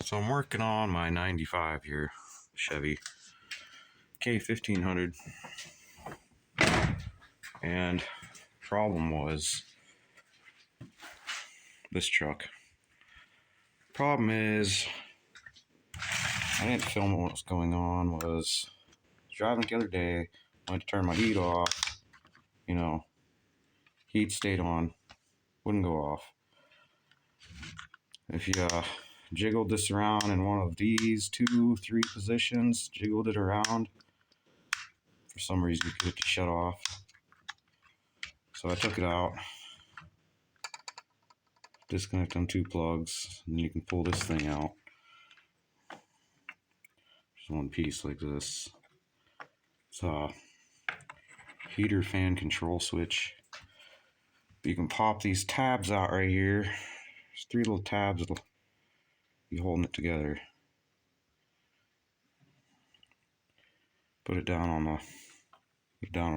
So I'm working on my 95 here, Chevy k1500, and problem was this truck. Problem is, I didn't film what was going on. Was driving the other day, went to turn my heat off, heat stayed on, wouldn't go off. If you jiggled this around in one of these 2-3 positions, jiggled it around, for some reason you get it to shut off. So I took it out, disconnect them 2 plugs, and you can pull this thing out. Just one piece like this. It's a heater fan control switch. You can pop these tabs out right here. There's 3 little tabs that'll be holding it together. Put it down on the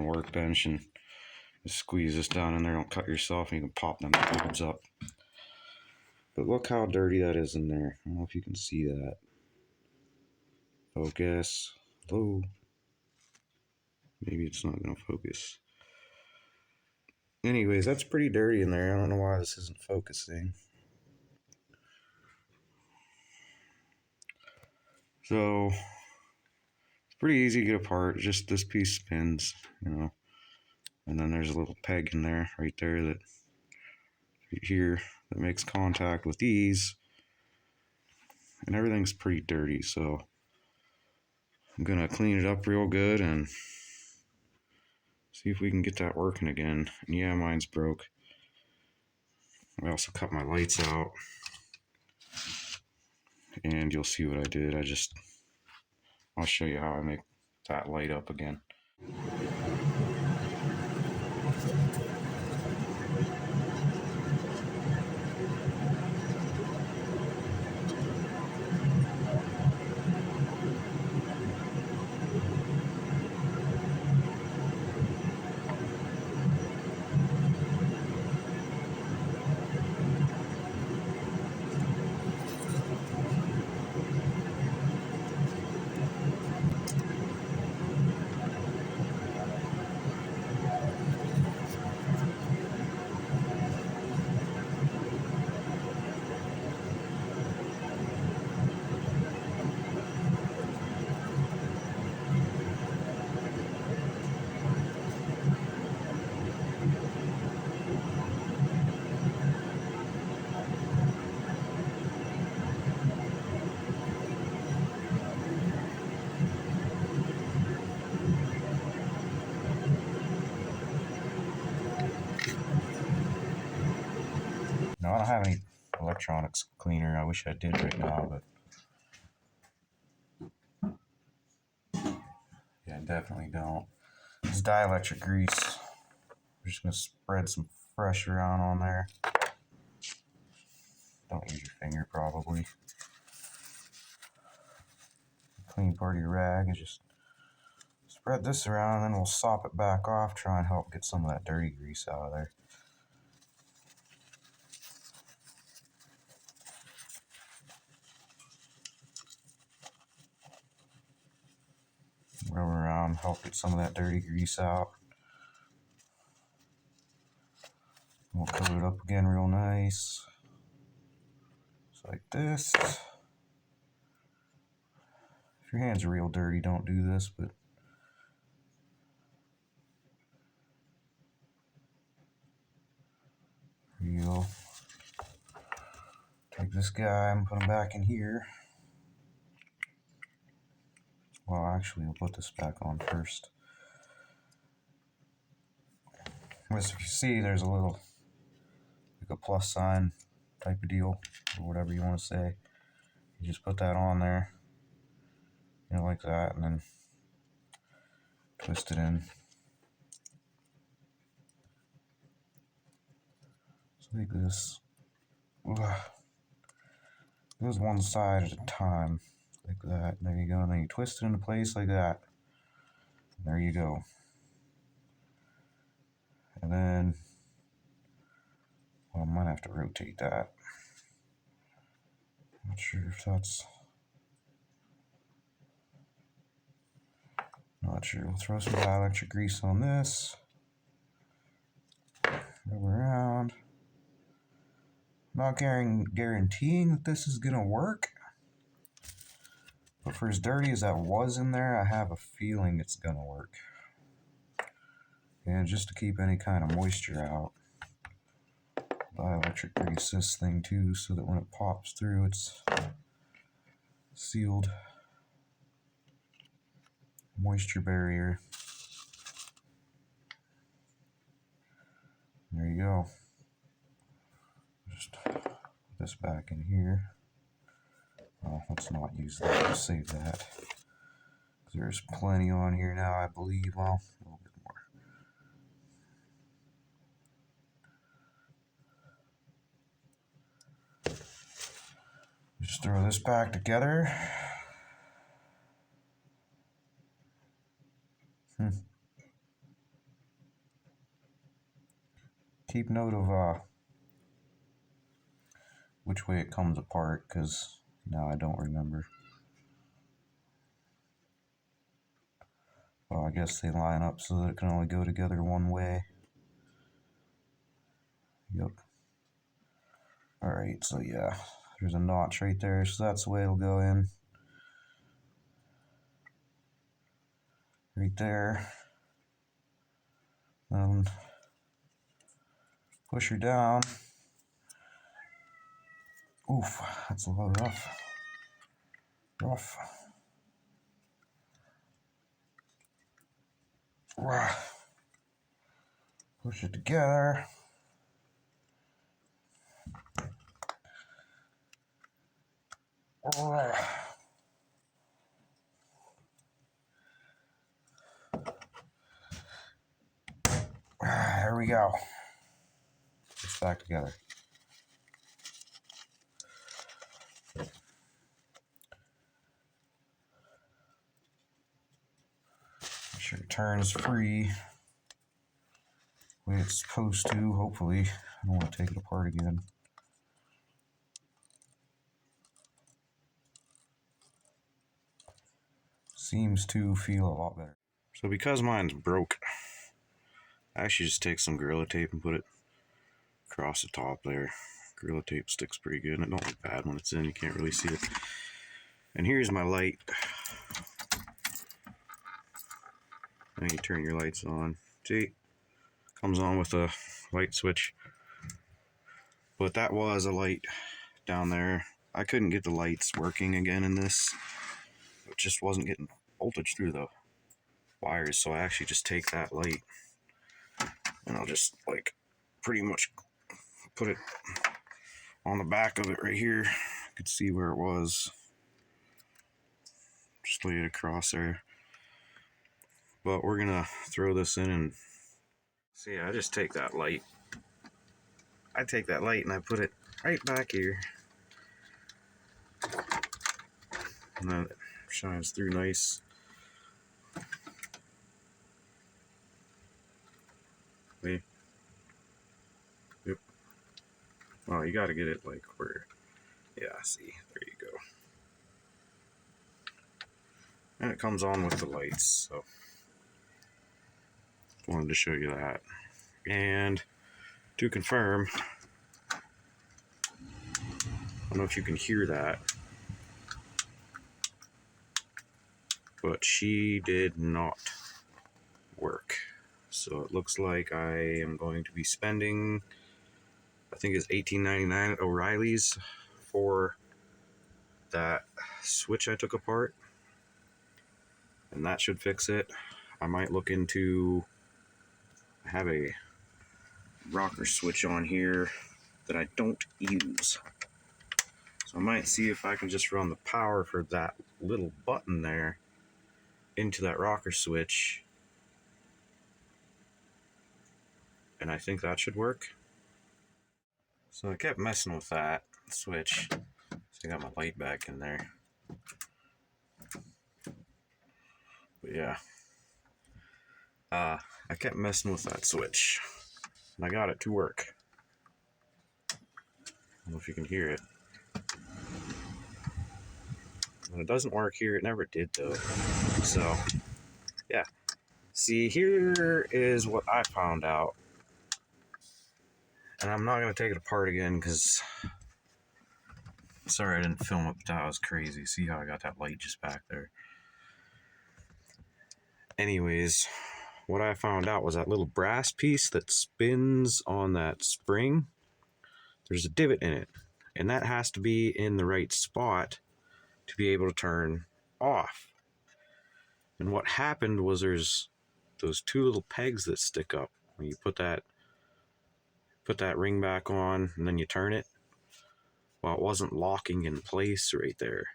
workbench and just squeeze this down in there. Don't cut yourself, and you can pop them tabs up. But look how dirty that is in there. I don't know if you can see that. Focus. Hello. Maybe it's not going to focus. Anyways, that's pretty dirty in there. I don't know why this isn't focusing. So, it's pretty easy to get apart. Just this piece spins, And then there's a little peg in there, right there, that makes contact with these. And everything's pretty dirty, so I'm going to clean it up real good and see if we can get that working again. And yeah, mine's broke. I also cut my lights out. And you'll see what I did. I'll show you how I make that light up again. No, I don't have any electronics cleaner. I wish I did right now, but yeah, definitely don't. This dielectric grease. We're just gonna spread some fresh around on there. Don't use your finger, probably. Clean part of your rag and just spread this around, and then we'll sop it back off. Try and help get some of that dirty grease out of there. Rub around, help get some of that dirty grease out. We'll coat it up again real nice. Just like this. If your hands are real dirty, don't do this, but here you go. Take this guy and put him back in here. Well, actually, we'll put this back on first. As if you see, there's a little, like a plus sign type of deal, or whatever you want to say. You just put that on there, like that, and then twist it in. So like this. It goes one side at a time, like that. There you go, and then you twist it into place like that. And there you go. And then, well, I might have to rotate that. Not sure if that's... Not sure. We'll throw some dielectric grease on this. Rub around. Not guaranteeing that this is going to work. But for as dirty as that was in there, I have a feeling it's going to work. And just to keep any kind of moisture out, dielectric grease this thing too, so that when it pops through, it's sealed. Moisture barrier. There you go. Just put this back in here. Well, let's not use that. Let's save that. There's plenty on here now, I believe. Well, a little bit more. Just throw this back together. Keep note of which way it comes apart, because now I don't remember. Well, I guess they line up so that it can only go together one way. Yep. Alright, so yeah, there's a notch right there, so that's the way it'll go in. Right there. Push her down. Oof, that's a little rough. Push it together. There we go. It's back together. Make sure it turns free the way it's supposed to, hopefully. I don't want to take it apart again. Seems to feel a lot better. So because mine's broke, I actually just take some Gorilla Tape and put it across the top there. Gorilla Tape sticks pretty good, and it don't look bad when it's in. You can't really see it. And here's my light. Now you turn your lights on. See? Comes on with a light switch. But that was a light down there. I couldn't get the lights working again in this. It just wasn't getting voltage through the wires, so I actually just take that light and I'll just like pretty much put it on the back of it right here. You could see where it was. Just lay it across there. But we're gonna throw this in and see. I just take that light. I take that light and I put it right back here. And then it shines through nice. Yep. Well, you gotta get it like where, yeah, see, there you go. And it comes on with the lights, so wanted to show you that. And to confirm, I don't know if you can hear that, but she did not work. So it looks like I am going to be spending, I think it's $18.99 at O'Reilly's for that switch I took apart. And that should fix it. I might look into, I have a rocker switch on here that I don't use. So I might see if I can just run the power for that little button there into that rocker switch. And I think that should work. So I kept messing with that switch. So I got my light back in there. But yeah. I kept messing with that switch. And I got it to work. I don't know if you can hear it. When it doesn't work here, it never did though. So, yeah. See, here is what I found out. And I'm not going to take it apart again because, sorry I didn't film it, but that was crazy. See how I got that light just back there? Anyways, what I found out was that little brass piece that spins on that spring, there's a divot in it. And that has to be in the right spot to be able to turn off. And what happened was there's those two little pegs that stick up. When you put that ring back on and then you turn it, well, it wasn't locking in place right there.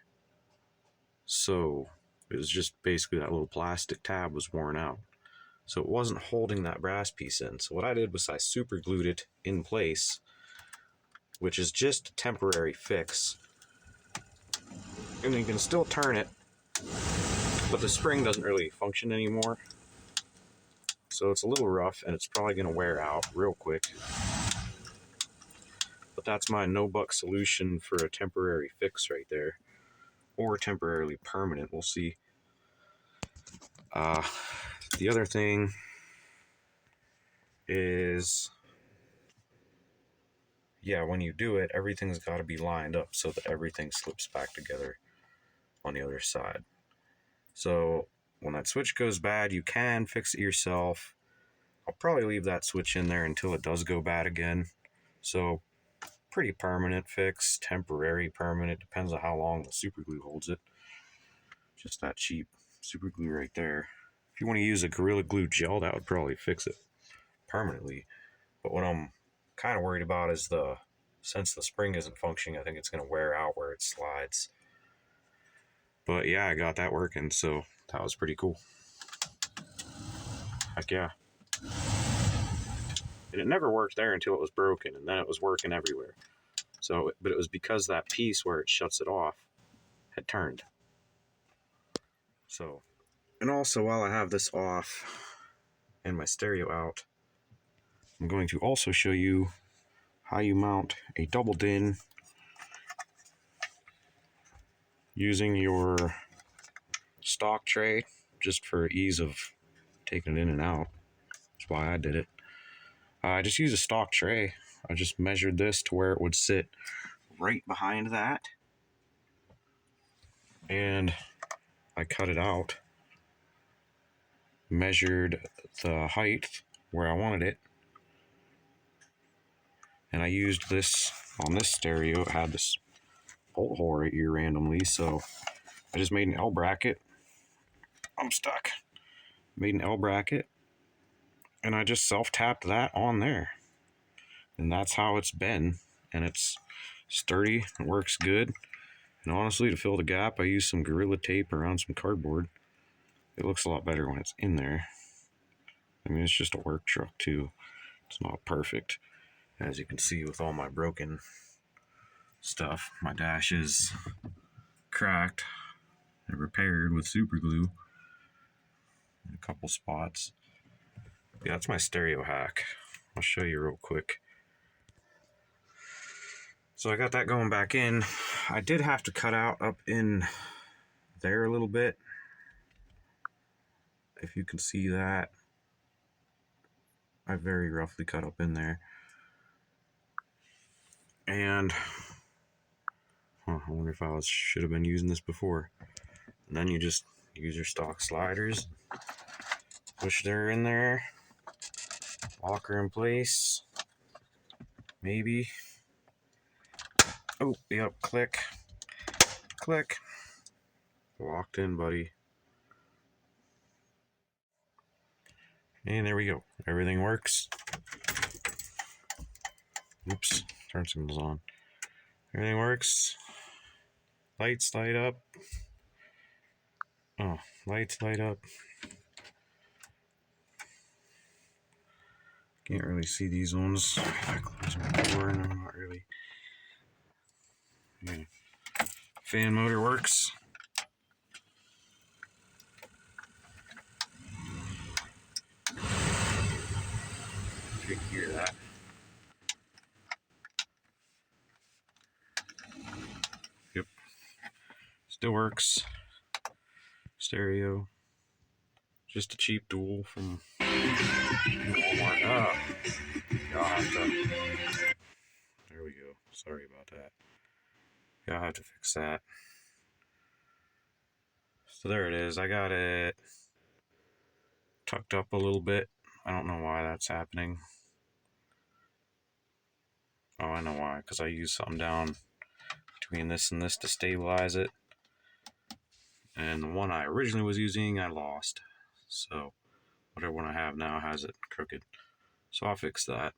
So it was just basically that little plastic tab was worn out. So it wasn't holding that brass piece in. So what I did was I super glued it in place, which is just a temporary fix. And you can still turn it, but the spring doesn't really function anymore. So it's a little rough and it's probably going to wear out real quick. But that's my no-buck solution for a temporary fix right there. Or temporarily permanent, we'll see. The other thing is, yeah, when you do it, everything's got to be lined up so that everything slips back together on the other side. So when that switch goes bad, you can fix it yourself. I'll probably leave that switch in there until it does go bad again. So pretty permanent fix, temporary permanent, depends on how long the super glue holds it. Just that cheap super glue right there. If you want to use a Gorilla Glue gel, that would probably fix it permanently. But what I'm kind of worried about is since the spring isn't functioning, I think it's going to wear out where it slides. But yeah, I got that working, so that was pretty cool. Heck yeah. And it never worked there until it was broken, and then it was working everywhere. So, but it was because that piece where it shuts it off had turned. So, and also while I have this off and my stereo out, I'm going to also show you how you mount a double din using your stock tray, just for ease of taking it in and out. That's why I did it. I just used a stock tray. I just measured this to where it would sit right behind that, and I cut it out, measured the height where I wanted it, and I used this on this stereo. It had this bolt hole right here randomly, so I just made an L bracket. I'm stuck. Made an L bracket, and I just self-tapped that on there, and that's how it's been, and it's sturdy, it works good. And honestly, to fill the gap, I used some Gorilla Tape around some cardboard. It looks a lot better when it's in there. I mean, it's just a work truck too. It's not perfect, as you can see with all my broken stuff. My dash is cracked and repaired with super glue in a couple spots. Yeah, that's my stereo hack. I'll show you real quick. So I got that going back in. I did have to cut out up in there a little bit. If you can see that, I very roughly cut up in there. And I wonder if I should have been using this before. And then you just use your stock sliders, push her in there, lock her in place, maybe. Oh, yep, click, click. Locked in, buddy. And there we go. Everything works. Oops, turn signals on. Everything works. Lights light up. Oh, lights light up. Can't really see these ones. If I close my door, no, not really. Yeah. Fan motor works. You can hear that. Yep. Still works. Stereo. Just a cheap dual from Walmart. Y'all have to. There we go. Sorry about that. Y'all have to fix that. So there it is. I got it tucked up a little bit. I don't know why that's happening. Oh, I know why. Because I used something down between this and this to stabilize it. And the one I originally was using, I lost. So whatever one I have now has it crooked. So I'll fix that.